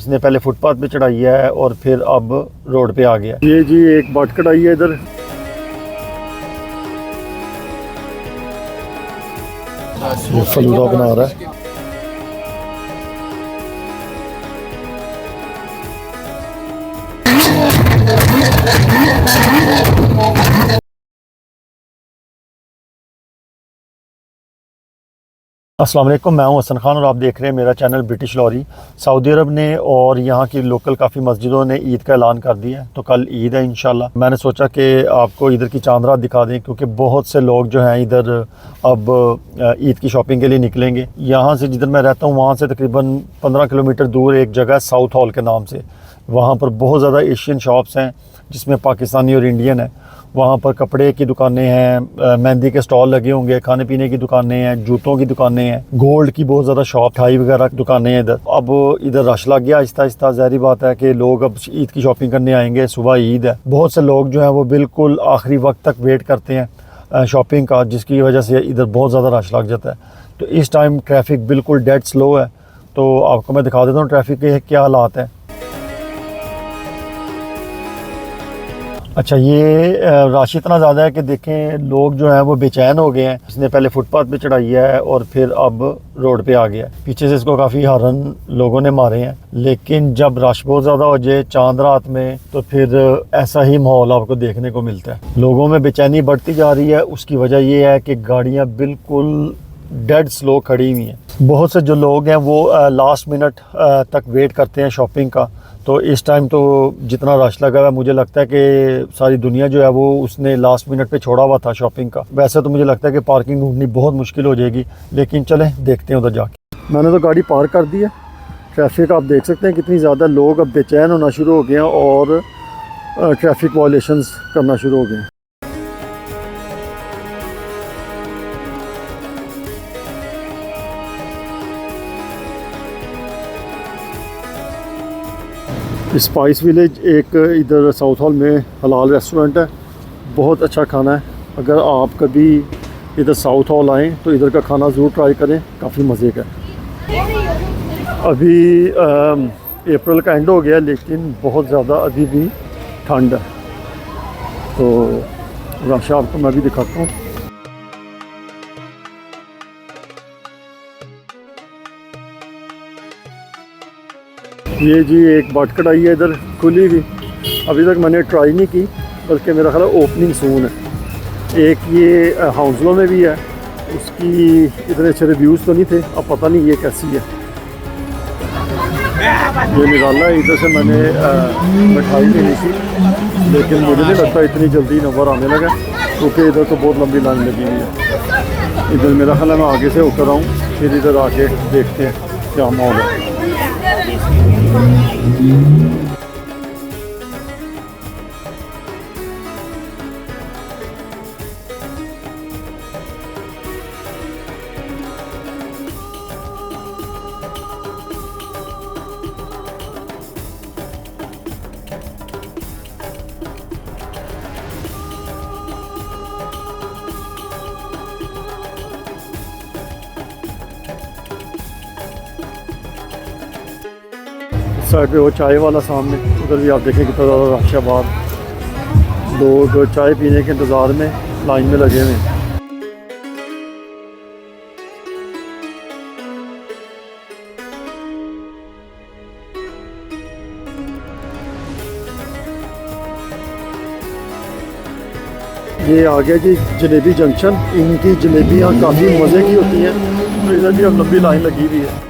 इसने पहले फुटपाथ पे चढ़ाई है और फिर अब रोड पे आ गया। ये जी एक बाट कढ़ाई है इधर। ये फलूदा बना रहा है। अस्सलाम वालेकुम, मैं हूं हसन खान और आप देख रहे हैं मेरा चैनल ब्रिटिश लॉरी। सऊदी अरब ने और यहाँ की लोकल काफ़ी मस्जिदों ने ईद का ऐलान कर दिया है, तो कल ईद है इंशाल्लाह। मैंने सोचा कि आपको इधर की चांद रात दिखा दें, क्योंकि बहुत से लोग जो हैं इधर अब ईद की शॉपिंग के लिए निकलेंगे। यहाँ से जिधर मैं रहता हूँ वहाँ से तकरीबन 15 किलोमीटर दूर एक जगह है साउथ हॉल के नाम से। वहाँ पर बहुत ज़्यादा एशियन शॉप्स हैं जिसमें पाकिस्तानी और इंडियन है। वहाँ पर कपड़े की दुकानें हैं, मेहंदी के स्टॉल लगे होंगे, खाने पीने की दुकानें हैं, जूतों की दुकानें हैं, गोल्ड की बहुत ज़्यादा शॉप, मिठाई वगैरह दुकानें हैं इधर। अब इधर रश लग गया आहिस्ता आहिस्ता। ज़ाहिर बात है कि लोग अब ईद की शॉपिंग करने आएंगे। सुबह ईद है, बहुत से लोग जो हैं वो बिल्कुल आखिरी वक्त तक वेट करते हैं शॉपिंग का, जिसकी वजह से इधर बहुत ज़्यादा रश लग जाता है। तो इस टाइम ट्रैफिक बिल्कुल डेड स्लो है। तो आपको मैं दिखा देता हूँ ट्रैफिक के क्या हालात हैं। अच्छा, ये रश इतना ज़्यादा है कि देखें लोग जो हैं वो बेचैन हो गए हैं। इसने पहले फुटपाथ पे चढ़ाई है और फिर अब रोड पे आ गया है। पीछे से इसको काफ़ी हॉर्न लोगों ने मारे हैं, लेकिन जब रश बहुत ज़्यादा हो जाए चांद रात में तो फिर ऐसा ही माहौल आपको देखने को मिलता है। लोगों में बेचैनी बढ़ती जा रही है। उसकी वजह ये है कि गाड़ियाँ बिल्कुल डेड स्लो खड़ी हुई हैं। बहुत से जो लोग हैं वो लास्ट मिनट तक वेट करते हैं शॉपिंग का। तो इस टाइम तो जितना रश लगा हुआ है, मुझे लगता है कि सारी दुनिया जो है वो उसने लास्ट मिनट पे छोड़ा हुआ था शॉपिंग का। वैसे तो मुझे लगता है कि पार्किंग ढूंढनी बहुत मुश्किल हो जाएगी, लेकिन चलें देखते हैं उधर जाके। मैंने तो गाड़ी पार्क कर दी है। ट्रैफिक आप देख सकते हैं कितनी ज़्यादा, लोग अब बेचैन होना शुरू हो गए हैं और ट्रैफिक वायलेशंस करना शुरू हो गए हैं। स्पाइस विलेज एक इधर साउथ हॉल में हलाल रेस्टोरेंट है, बहुत अच्छा खाना है। अगर आप कभी इधर साउथ हॉल आएँ तो इधर का खाना ज़रूर ट्राई करें, काफ़ी मज़े का है। अभी अप्रैल का एंड हो गया, लेकिन बहुत ज़्यादा अभी भी ठंड है। तो रश आपको मैं भी दिखाता हूँ। ये जी एक बाट कढ़ाई है इधर खुली हुई, अभी तक मैंने ट्राई नहीं की, बल्कि मेरा ख्याल है ओपनिंग सून है। एक ये हाउसलों में भी है, उसकी इतने अच्छे रिव्यूज़ तो नहीं थे, अब पता नहीं ये कैसी है। ये निकाला है, इधर से मैंने मिठाई लेनी थी, लेकिन मुझे नहीं लगता इतनी जल्दी नंबर आने लगा, क्योंकि इधर तो बहुत लंबी लाइन लगी हुई है। इधर मेरा ख्याल है मैं आगे से होकर आऊँ, फिर इधर आके देखते हैं क्या माहौल है। साइड पे वो चाय वाला सामने, उधर भी आप देखें कितना ज़्यादा रश है बाहर। लोग चाय पीने के इंतज़ार में लाइन में लगे हुए हैं। ये आ गया जी जलेबी जंक्शन। इनकी जलेबियाँ काफ़ी मज़े की होती हैं। तो इधर भी अब लंबी लाइन लगी हुई है।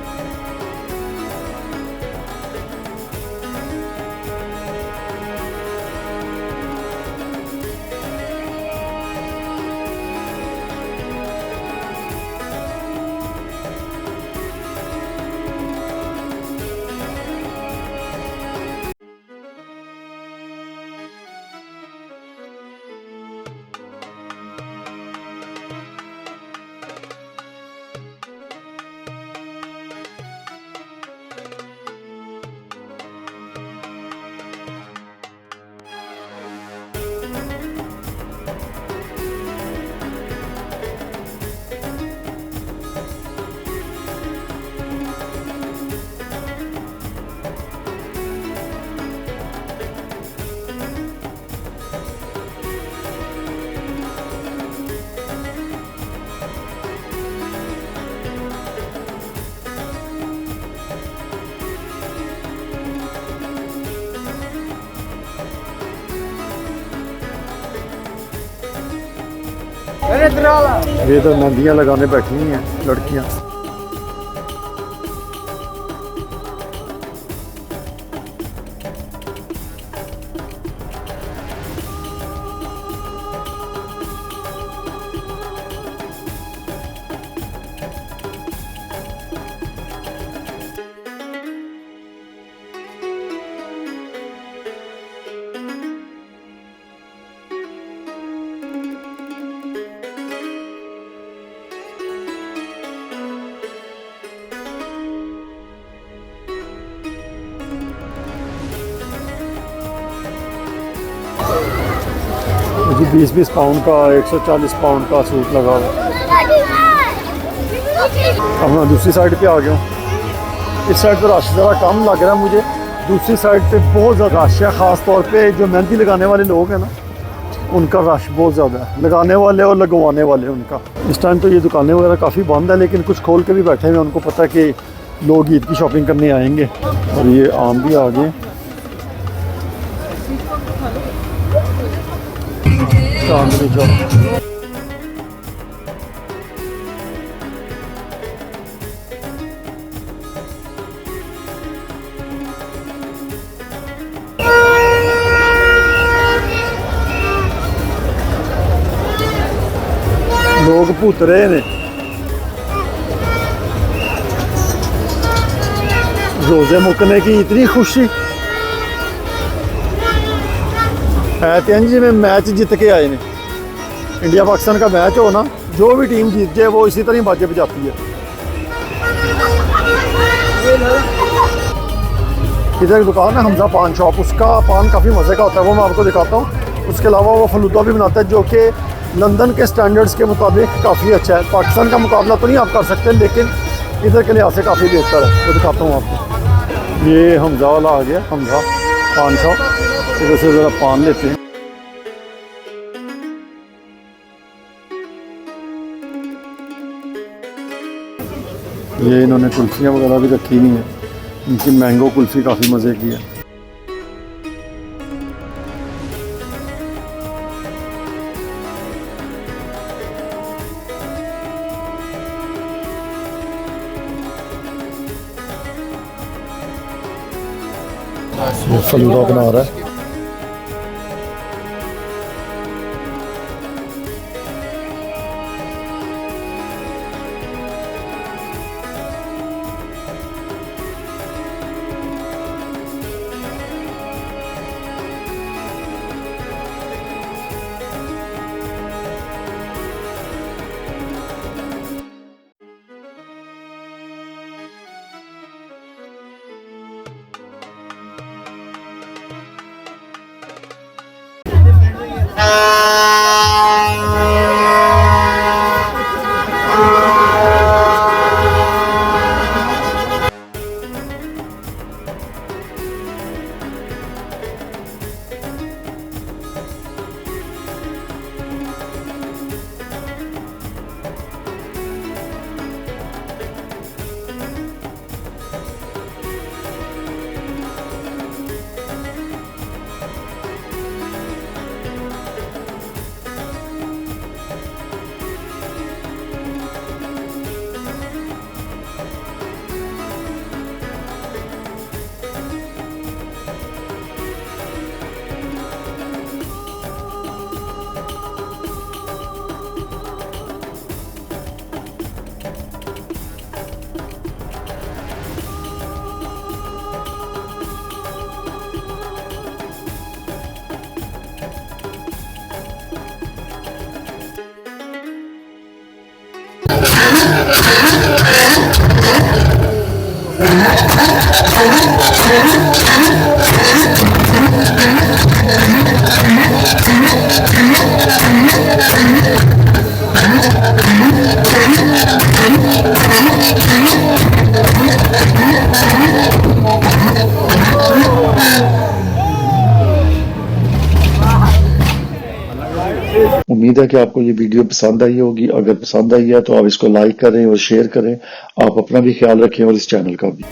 ये तो मेहंदियाँ लगाने बैठी हुई हैं लड़कियाँ। जी 20-20 पाउंड का 140 पाउंड का सूट लगा हुआ। अब मैं दूसरी साइड पे आ गया हूँ। इस साइड पर रश ज़रा कम लग रहा है मुझे, दूसरी साइड पे बहुत ज़्यादा रश है। ख़ास तौर पे जो मेहंदी लगाने वाले लोग हैं ना, उनका रश बहुत ज़्यादा है, लगाने वाले और लगवाने वाले उनका। इस टाइम तो ये दुकानें वगैरह काफ़ी बंद है, लेकिन कुछ खोल के भी बैठे हैं। उनको पता है कि लोग ईद की शॉपिंग करने आएंगे। और ये आम भी आ गए। चांदनी चौक लोग भूत रहे ने। रोजे मुकने की इतनी खुशी है जी में मैच जीत के आए ने। इंडिया पाकिस्तान का मैच हो ना, जो भी टीम जीत जाए वो इसी तरह बाजे बजाती है। इधर एक दुकान है हमजा पान शॉप, उसका पान काफ़ी मज़े का होता है, वो मैं आपको दिखाता हूँ। उसके अलावा वो फलूदा भी बनाता है जो कि लंदन के स्टैंडर्ड्स के मुताबिक काफ़ी अच्छा है। पाकिस्तान का मुकाबला तो नहीं आप कर सकते, लेकिन इधर के लिहाज से काफ़ी बेहतर है। वो दिखाता हूँ आपको। ये हमजा वाला आ गया, हमजा पान शॉप। इधर से ज़रा पान लेते हैं। ये इन्होंने कुल्फियाँ वगैरह भी रखी हुई हैं। इनकी मैंगो कुल्फ़ी काफ़ी मज़े की है। ये फलूदा बना रहा है। उम्मीद है कि आपको ये वीडियो पसंद आई होगी। अगर पसंद आई है तो आप इसको लाइक करें और शेयर करें। आप अपना भी ख्याल रखें और इस चैनल का भी।